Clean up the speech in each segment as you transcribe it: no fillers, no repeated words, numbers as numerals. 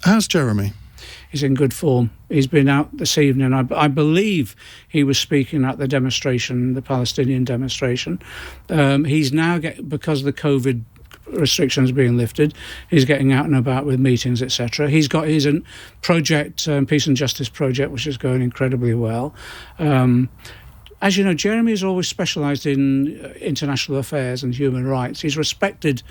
How's Jeremy? He's in good form. He's been out this evening. I believe he was speaking at the demonstration, the Palestinian demonstration. He's now, because the COVID restrictions being lifted, he's getting out and about with meetings, etc. He's got his project, Peace and Justice project, which is going incredibly well. As you know, Jeremy has always specialised in international affairs and human rights. He's respected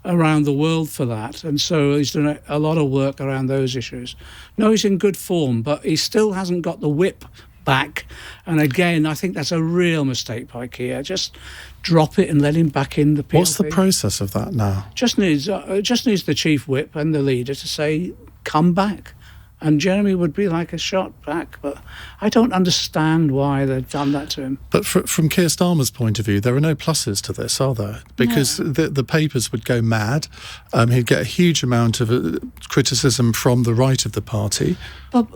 around the world for that, and so he's done a lot of work around those issues. No, he's in good form, but he still hasn't got the whip back, and again, I think that's a real mistake by Keir. Just drop it and let him back in the PLP. What's the process of that now? Just needs the chief whip and the leader to say, come back. And Jeremy would be like a shot back, but I don't understand why they've done that to him. But from Keir Starmer's point of view, there are no pluses to this, are there? Because the papers would go mad. He'd get a huge amount of criticism from the right of the party. But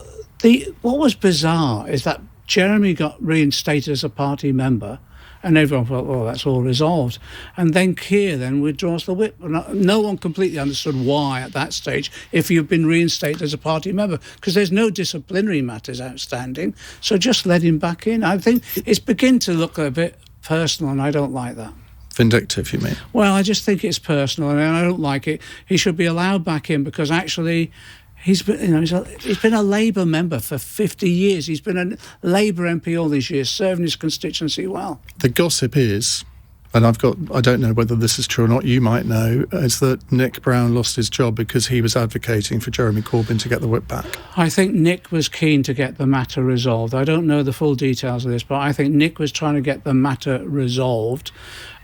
what was bizarre is that Jeremy got reinstated as a party member, and everyone thought, well, that's all resolved. And then Keir then withdraws the whip. No one completely understood why at that stage, if you've been reinstated as a party member, because there's no disciplinary matters outstanding, so just let him back in. I think it's beginning to look a bit personal, and I don't like that. Vindictive, you mean? Well, I just think it's personal, and I don't like it. He should be allowed back in, because actually he's been a Labour member for 50 years. He's been a Labour MP all these years, serving his constituency well. The gossip is, and I don't know whether this is true or not, you might know, is that Nick Brown lost his job because he was advocating for Jeremy Corbyn to get the whip back. I think Nick was keen to get the matter resolved. I don't know the full details of this, but I think Nick was trying to get the matter resolved.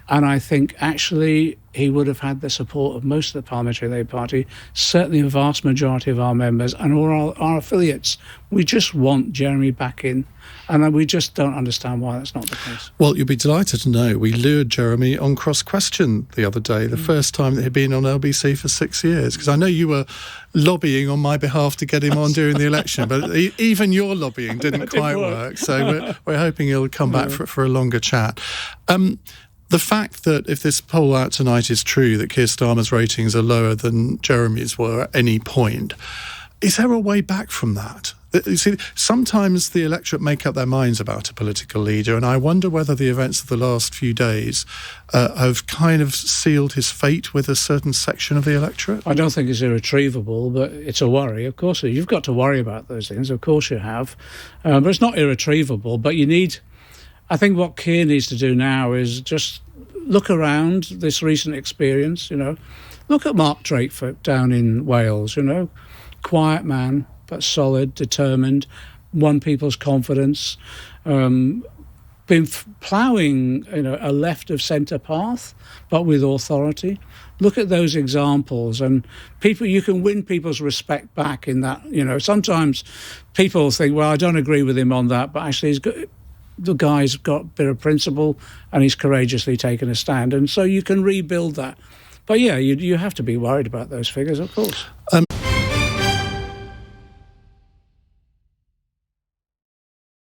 And I think actually he would have had the support of most of the Parliamentary Labour Party, certainly a vast majority of our members and all our affiliates. We just want Jeremy back in, and we just don't understand why that's not the case. Well, you'll be delighted to know we lured Jeremy on cross-question the other day, the first time that he'd been on LBC for 6 years, because I know you were lobbying on my behalf to get him on during the election, but even your lobbying didn't quite work. So we're hoping he'll come back for a longer chat. The fact that if this poll out tonight is true, that Keir Starmer's ratings are lower than Jeremy's were at any point, is there a way back from that? You see, sometimes the electorate make up their minds about a political leader, and I wonder whether the events of the last few days have kind of sealed his fate with a certain section of the electorate. I don't think it's irretrievable, but it's a worry. Of course, you've got to worry about those things. Of course you have. But it's not irretrievable, but you need... I think what Keir needs to do now is just look around this recent experience, Look at Mark Drakeford down in Wales, Quiet man, but solid, determined, won people's confidence, been ploughing, a left of centre path, but with authority. Look at those examples, and you can win people's respect back in that, Sometimes people think, well, I don't agree with him on that, but actually he's good. The guy's got a bit of principle and he's courageously taken a stand. And so you can rebuild that. But yeah, you have to be worried about those figures, of course.